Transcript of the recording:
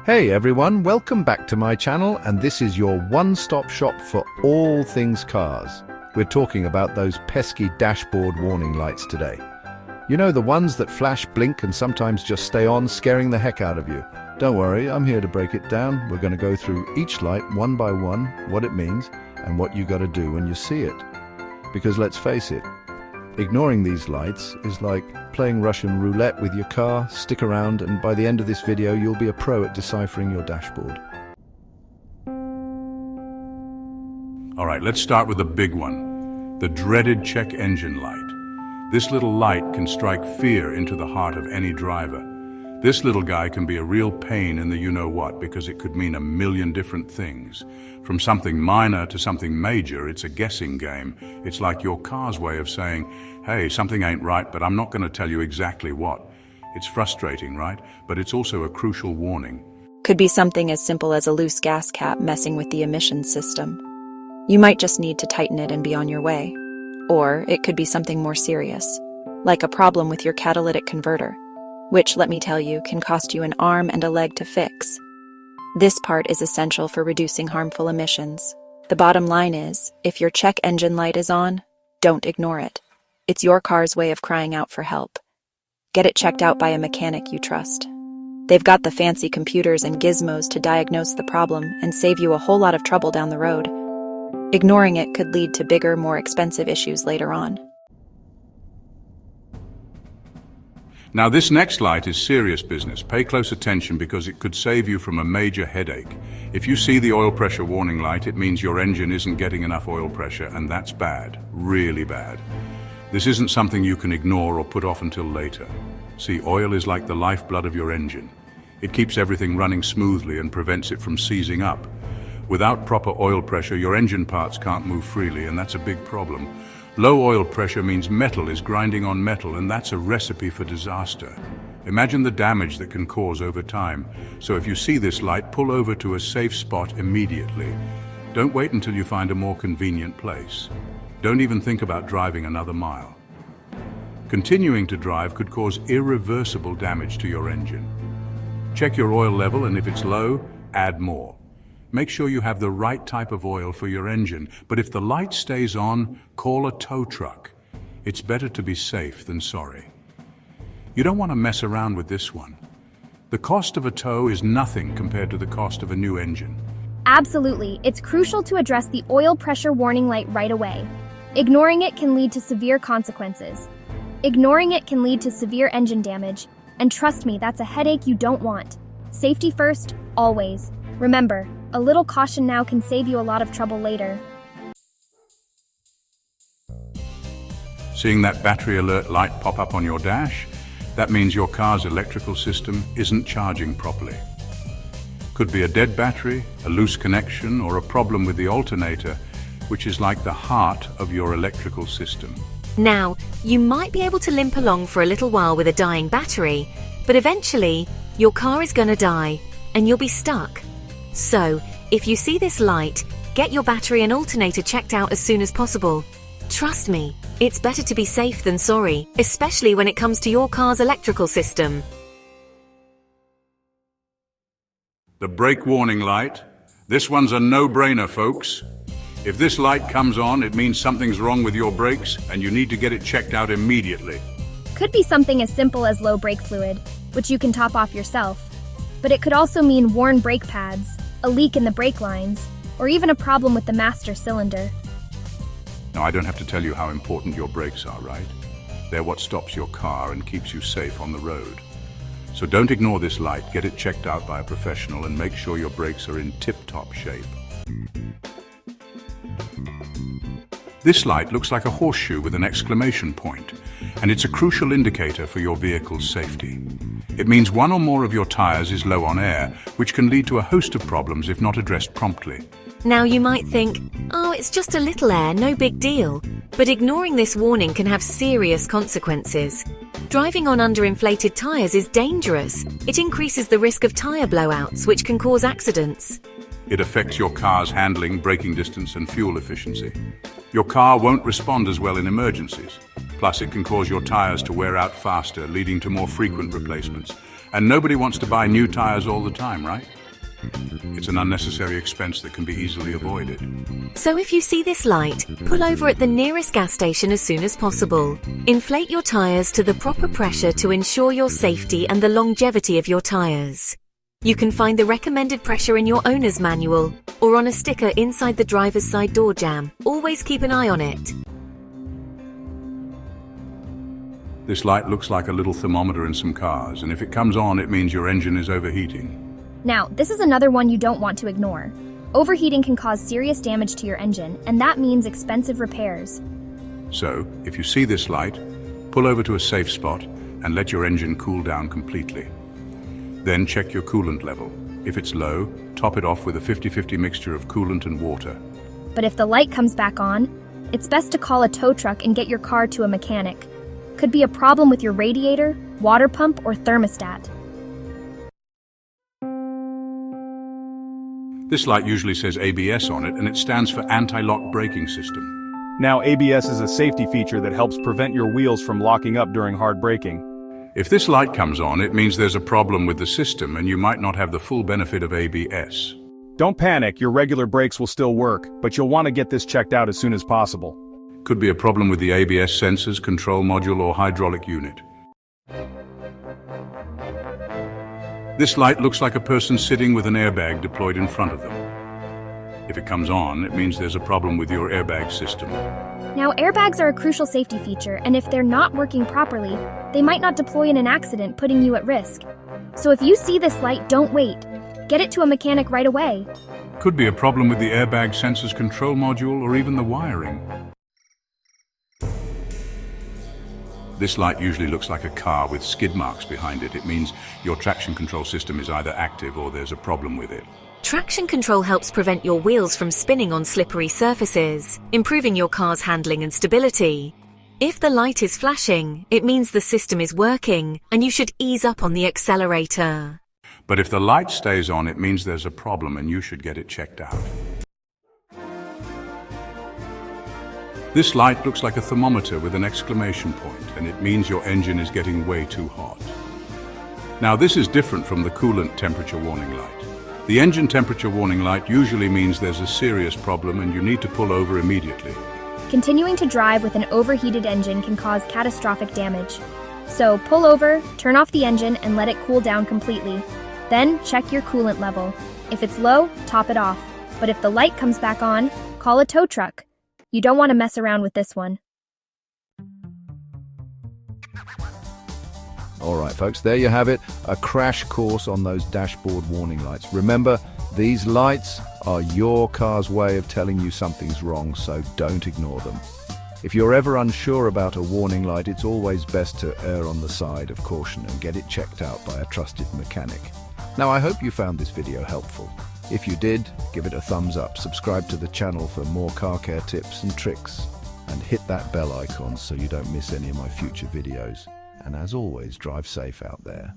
Hey everyone, welcome back to my channel, and this is your one-stop shop for all things cars. We're talking about those pesky dashboard warning lights today. You know, the ones that flash, blink, and sometimes just stay on, scaring the heck out of you. Don't worry, I'm here to break it down. We're going to go through each light one by one, what it means, and what you got to do when you see it. Because let's face it, ignoring these lights is like playing Russian roulette with your car. Stick around, and by the end of this video, you'll be a pro at deciphering your dashboard. All right, let's start with the big one, the dreaded check engine light. This little light can strike fear into the heart of any driver. This little guy can be a real pain in the you-know-what because it could mean a million different things. From something minor to something major, it's a guessing game. It's like your car's way of saying, hey, something ain't right, but I'm not going to tell you exactly what. It's frustrating, right? But it's also a crucial warning. Could be something as simple as a loose gas cap messing with the emissions system. You might just need to tighten it and be on your way. Or it could be something more serious, like a problem with your catalytic converter, which, let me tell you, can cost you an arm and a leg to fix. This part is essential for reducing harmful emissions. The bottom line is, if your check engine light is on, don't ignore it. It's your car's way of crying out for help. Get it checked out by a mechanic you trust. They've got the fancy computers and gizmos to diagnose the problem and save you a whole lot of trouble down the road. Ignoring it could lead to bigger, more expensive issues later on. Now, this next light is serious business. Pay close attention because it could save you from a major headache. If you see the oil pressure warning light, it means your engine isn't getting enough oil pressure, and that's bad, really bad. This isn't something you can ignore or put off until later. See, oil is like the lifeblood of your engine. It keeps everything running smoothly and prevents it from seizing up. Without proper oil pressure, your engine parts can't move freely, and that's a big problem. Low oil pressure means metal is grinding on metal, and that's a recipe for disaster. Imagine the damage that can cause over time. So if you see this light, pull over to a safe spot immediately. Don't wait until you find a more convenient place. Don't even think about driving another mile. Continuing to drive could cause irreversible damage to your engine. Check your oil level, and if it's low, add more. Make sure you have the right type of oil for your engine, but if the light stays on, call a tow truck. It's better to be safe than sorry. You don't want to mess around with this one. The cost of a tow is nothing compared to the cost of a new engine. Absolutely, it's crucial to address the oil pressure warning light right away. Ignoring it can lead to severe consequences. Ignoring it can lead to severe engine damage, and trust me, that's a headache you don't want. Safety first, always. Remember, a little caution now can save you a lot of trouble later. Seeing that battery alert light pop up on your dash? That means your car's electrical system isn't charging properly. Could be a dead battery, a loose connection, or a problem with the alternator, which is like the heart of your electrical system. Now, you might be able to limp along for a little while with a dying battery, but eventually, your car is gonna die, and you'll be stuck. So, if you see this light, get your battery and alternator checked out as soon as possible. Trust me, it's better to be safe than sorry, especially when it comes to your car's electrical system. The brake warning light. This one's a no-brainer, folks. If this light comes on, it means something's wrong with your brakes, and you need to get it checked out immediately. Could be something as simple as low brake fluid, which you can top off yourself. But it could also mean worn brake pads, a leak in the brake lines, or even a problem with the master cylinder. Now, I don't have to tell you how important your brakes are, right? They're what stops your car and keeps you safe on the road. So don't ignore this light, get it checked out by a professional, and make sure your brakes are in tip-top shape. This light looks like a horseshoe with an exclamation point, and it's a crucial indicator for your vehicle's safety. It means one or more of your tires is low on air, which can lead to a host of problems if not addressed promptly. Now you might think, oh, it's just a little air, no big deal. But ignoring this warning can have serious consequences. Driving on underinflated tires is dangerous. It increases the risk of tire blowouts, which can cause accidents. It affects your car's handling, braking distance, and fuel efficiency. Your car won't respond as well in emergencies. Plus, it can cause your tires to wear out faster, leading to more frequent replacements. And nobody wants to buy new tires all the time, right? It's an unnecessary expense that can be easily avoided. So if you see this light, pull over at the nearest gas station as soon as possible. Inflate your tires to the proper pressure to ensure your safety and the longevity of your tires. You can find the recommended pressure in your owner's manual or on a sticker inside the driver's side door jamb. Always keep an eye on it. This light looks like a little thermometer in some cars, and if it comes on, it means your engine is overheating. Now, this is another one you don't want to ignore. Overheating can cause serious damage to your engine, and that means expensive repairs. So, if you see this light, pull over to a safe spot and let your engine cool down completely. Then check your coolant level. If it's low, top it off with a 50-50 mixture of coolant and water. But if the light comes back on, it's best to call a tow truck and get your car to a mechanic. Could be a problem with your radiator, water pump, or thermostat. This light usually says ABS on it, and it stands for Anti-Lock Braking System. Now, ABS is a safety feature that helps prevent your wheels from locking up during hard braking. If this light comes on, it means there's a problem with the system and you might not have the full benefit of ABS. Don't panic, your regular brakes will still work, but you'll want to get this checked out as soon as possible. Could be a problem with the ABS sensors, control module, or hydraulic unit. This light looks like a person sitting with an airbag deployed in front of them. If it comes on, it means there's a problem with your airbag system. Now, airbags are a crucial safety feature, and if they're not working properly, they might not deploy in an accident, putting you at risk. So if you see this light, don't wait. Get it to a mechanic right away. Could be a problem with the airbag sensors, control module, or even the wiring. This light usually looks like a car with skid marks behind it. It means your traction control system is either active or there's a problem with it. Traction control helps prevent your wheels from spinning on slippery surfaces, improving your car's handling and stability. If the light is flashing, it means the system is working and you should ease up on the accelerator. But if the light stays on, it means there's a problem and you should get it checked out. This light looks like a thermometer with an exclamation point, and it means your engine is getting way too hot. Now, this is different from the coolant temperature warning light. The engine temperature warning light usually means there's a serious problem and you need to pull over immediately. Continuing to drive with an overheated engine can cause catastrophic damage. So pull over, turn off the engine, and let it cool down completely. Then check your coolant level. If it's low, top it off. But if the light comes back on, call a tow truck. You don't want to mess around with this one. All right, folks, there you have it, a crash course on those dashboard warning lights. Remember, these lights are your car's way of telling you something's wrong, so don't ignore them. If you're ever unsure about a warning light, it's always best to err on the side of caution and get it checked out by a trusted mechanic. Now, I hope you found this video helpful. If you did, give it a thumbs up, subscribe to the channel for more car care tips and tricks, and hit that bell icon so you don't miss any of my future videos. And as always, drive safe out there.